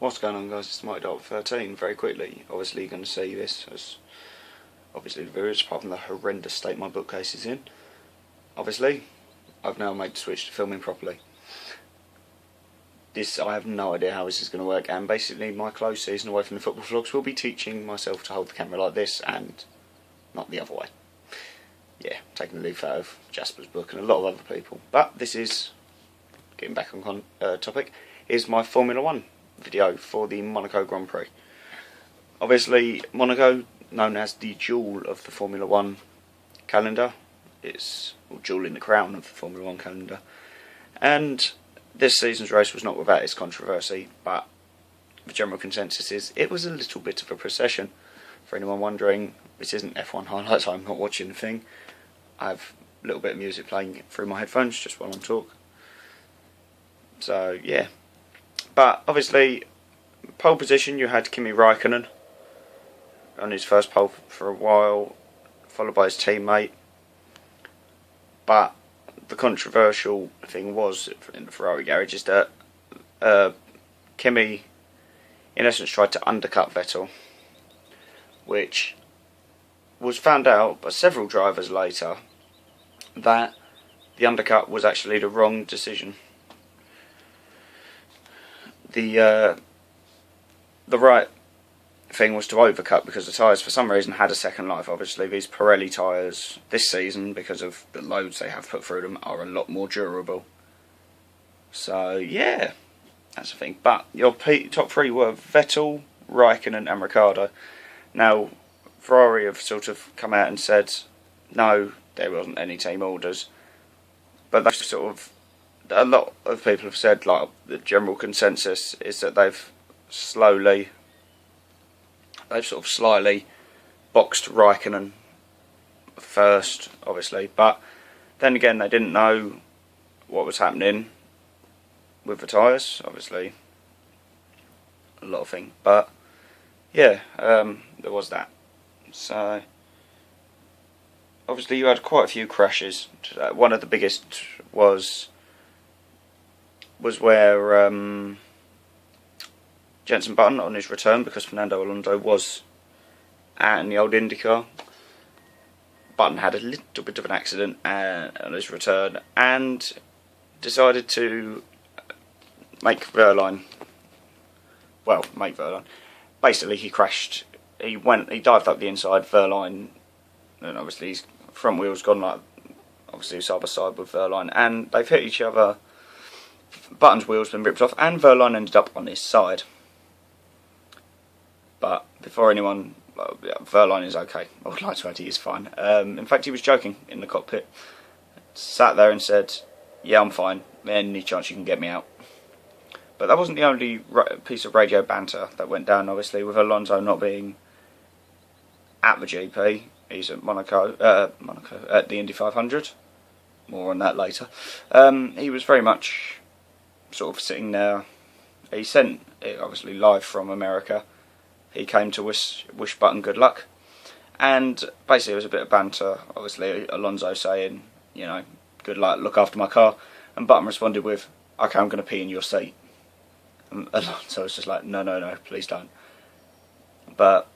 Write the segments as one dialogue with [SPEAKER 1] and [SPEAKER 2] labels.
[SPEAKER 1] What's going on, guys? It's Themightydart13. Very quickly, obviously you're going to see this as obviously the viewers, apart from the horrendous state my bookcase is in. Obviously, I've now made the switch to filming properly. I have no idea how this is going to work, and basically my close season away from the football vlogs will be teaching myself to hold the camera like this and not the other way. Yeah, taking a leaf out of Jasper's book and a lot of other people. But this is, getting back on topic, is my Formula 1 video for the Monaco Grand Prix. Obviously, Monaco, known as the jewel of the Formula 1 calendar, it's jewel in the crown of the Formula 1 calendar, and this season's race was not without its controversy, but the general consensus is it was a little bit of a procession. For anyone wondering, this isn't F1 highlights, I'm not watching the thing. I have a little bit of music playing through my headphones just while I'm talking. So yeah, but obviously pole position you had Kimi Raikkonen on his first pole for a while, followed by his teammate. But the controversial thing was in the Ferrari garage is that Kimi in essence tried to undercut Vettel, which was found out by several drivers later that the undercut was actually the wrong decision. The right thing was to overcut because the tyres for some reason had a second life. Obviously these Pirelli tyres this season, because of the loads they have put through them, are a lot more durable. So yeah, that's the thing. But your top three were Vettel, Raikkonen and Ricciardo. Now Ferrari have sort of come out and said no, there wasn't any team orders, but that's sort of, a lot of people have said, like, the general consensus is that they've sort of slyly boxed Raikkonen first, obviously, but then again they didn't know what was happening with the tyres, obviously, a lot of things, but yeah, there was that. So obviously you had quite a few crashes. One of the biggest was where Jenson Button, on his return, because Fernando Alonso was out in the old IndyCar, Button had a little bit of an accident on his return and decided to make Verline. Basically he crashed, he dived up the inside, Verline, and obviously his front wheel's gone like, obviously side by side with Verline, and they've hit each other. Button's wheel's been ripped off and Verline ended up on his side. But before anyone, Verline is okay. I would like to add he is fine. In fact, he was joking in the cockpit. Sat there and said, yeah, I'm fine. Any chance you can get me out? But that wasn't the only piece of radio banter that went down, obviously, with Alonso not being at the GP. He's at Monaco at the Indy 500. More on that later. He was very much sort of sitting there. He sent it obviously live from America. He came to wish Button good luck, and basically it was a bit of banter. Obviously Alonso saying, you know, good luck, look after my car, and Button responded with, okay, I'm going to pee in your seat. And Alonso was just like, no, please don't. But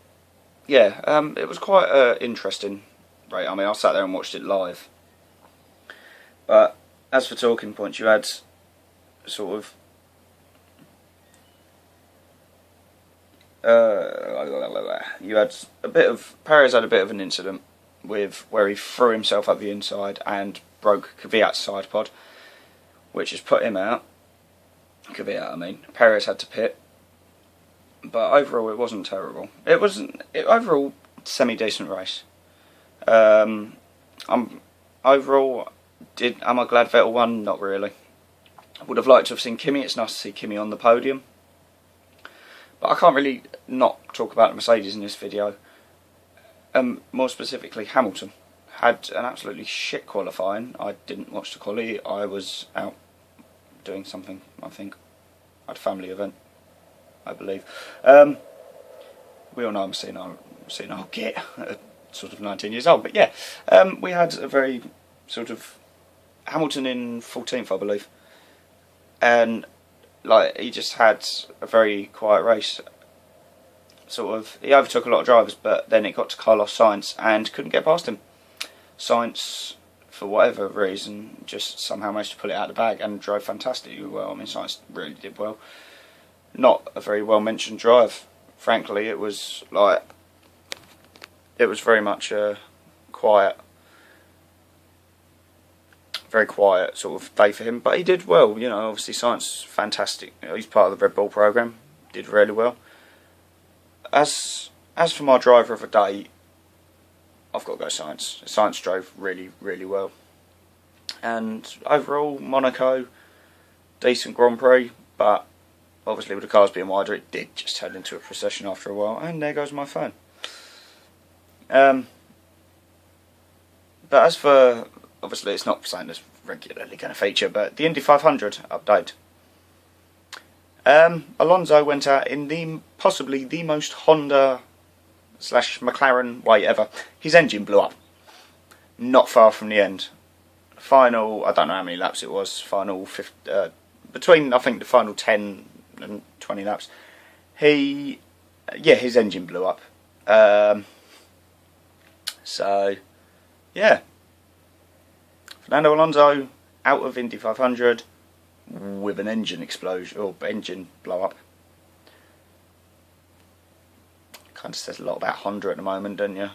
[SPEAKER 1] yeah, it was quite interesting. Right, I mean, I sat there and watched it live. But as for talking points, you had sort of Perez had a bit of an incident with where he threw himself up the inside and broke Kvyat's side pod, which has put him out. Perez had to pit, but overall it wasn't terrible. Overall semi-decent race. Am I glad Vettel won? Not really. I would have liked to have seen Kimi. It's nice to see Kimi on the podium. But I can't really not talk about Mercedes in this video. More specifically, Hamilton had an absolutely shit qualifying. I didn't watch the quali. I was out doing something, I think. I had a family event, I believe. We all know I'm senile git at sort of 19 years old. But yeah, we had a very sort of Hamilton in 14th, I believe. And like, he just had a very quiet race. Sort of, he overtook a lot of drivers, but then it got to Carlos Sainz and couldn't get past him. Sainz, for whatever reason, just somehow managed to pull it out of the bag and drove fantastically well. I mean, Sainz really did well. Not a very well mentioned drive, frankly. It was like, it was very much quiet, very quiet sort of day for him. But he did well, you know. Obviously, Sainz, fantastic. You know, he's part of the Red Bull program. Did really well. As for my driver of the day, I've got to go Sainz. Sainz drove really, really well. And overall, Monaco, decent Grand Prix, but obviously with the cars being wider, it did just turn into a procession after a while. And there goes my phone. But as for, obviously it's not something that's regularly going to feature, but the Indy 500 update. Alonso went out in possibly the most Honda / McLaren way ever. His engine blew up. Not far from the end. Final, I don't know how many laps it was, final 50, between I think the final 10 and 20 laps. His engine blew up. So, yeah. Fernando Alonso out of Indy 500 with an engine explosion, or engine blow up. Kind of says a lot about Honda at the moment, doesn't you?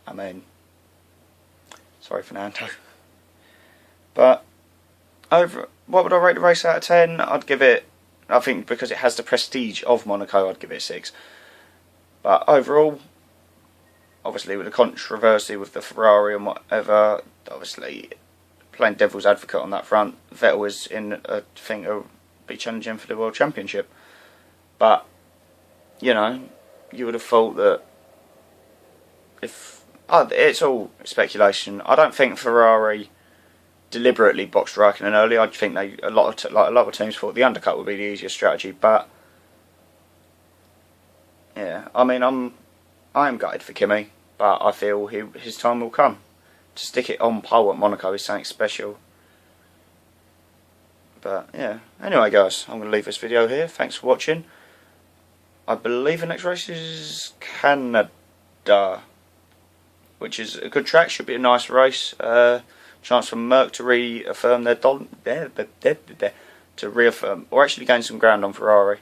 [SPEAKER 1] I mean, sorry Fernando. But over, what would I rate the race out of 10? I'd give it, I think because it has the prestige of Monaco, I'd give it a 6. But overall, obviously with the controversy with the Ferrari and whatever, obviously playing devil's advocate on that front, Vettel is in a thing to be challenging for the World Championship. But, you know, you would have thought that if... it's all speculation. I don't think Ferrari deliberately boxed Raikkonen early. I think a lot of teams thought the undercut would be the easiest strategy. But, yeah, I mean, I am gutted for Kimi, but I feel his time will come. To stick it on pole at Monaco is something special. But yeah, anyway guys, I'm going to leave this video here. Thanks for watching. I believe the next race is Canada, which is a good track, should be a nice race. Chance for Merck to reaffirm their to reaffirm, or actually gain some ground on Ferrari.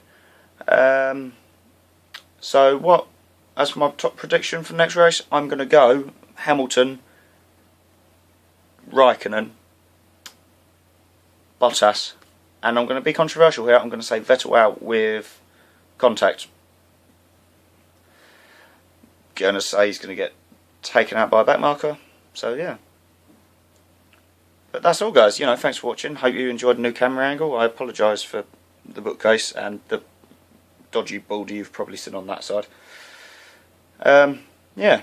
[SPEAKER 1] So as for my top prediction for the next race, I'm going to go Hamilton, Raikkonen, Bottas, and I'm going to be controversial here. I'm going to say Vettel out with contact. Going to say he's going to get taken out by a back marker. So yeah. But that's all guys, you know, thanks for watching. Hope you enjoyed the new camera angle. I apologise for the bookcase and the dodgy baldy you've probably seen on that side. Yeah.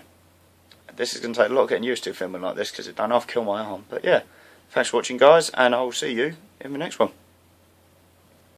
[SPEAKER 1] This is going to take a lot of getting used to filming like this because it don't half kill my arm. But yeah, thanks for watching guys, and I'll see you in the next one.